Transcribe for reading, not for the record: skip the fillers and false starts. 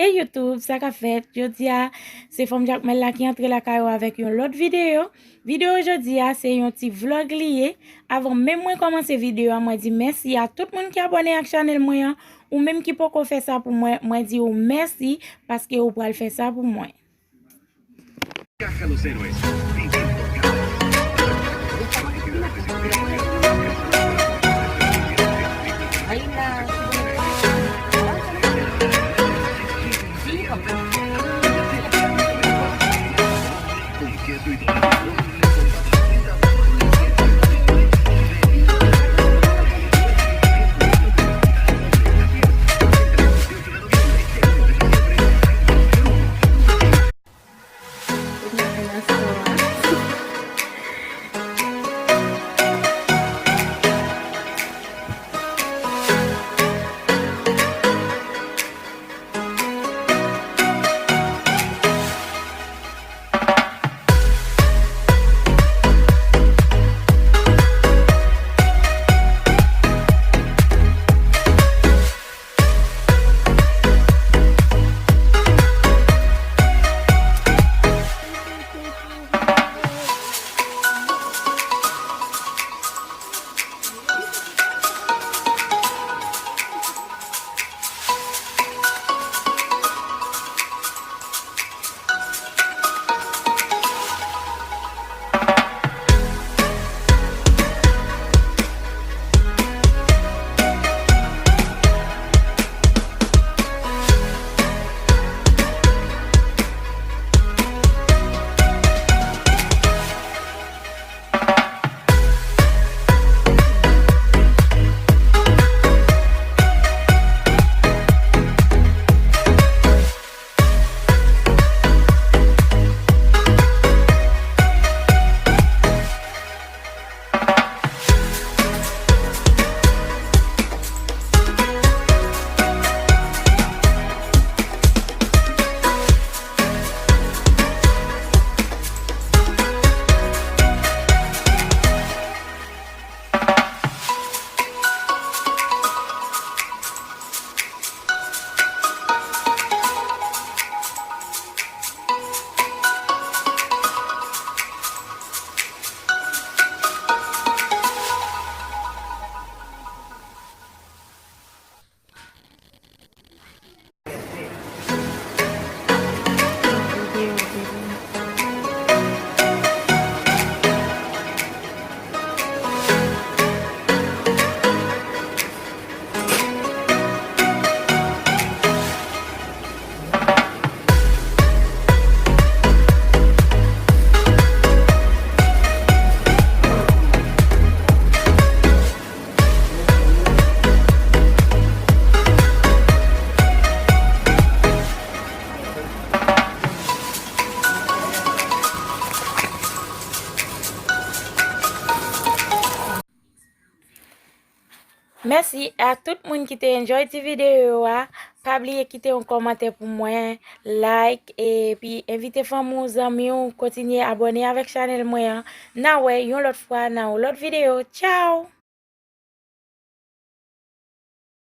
et YouTube. Ça qu'a fait, je dis c'est Femme Jacmel là qui entre la caillou avec une autre vidéo. Vidéo aujourd'hui, c'est un petit vlog lié. Avant même moi commencer vidéo, moi dis merci à tout le monde qui est abonné à la chaîne moi ou même qui peut faire ça pour moi. Moi dis merci parce que vous pouvez faire ça pour moi. Merci à tout le monde qui t'a enjoyé cette vidéo. Pas oublier de quitter un commentaire pour moi, like et puis inviter vos amis à continuer à abonner avec la chaîne moi. Na ouais, une autre fois dans l'autre vidéo. Ciao.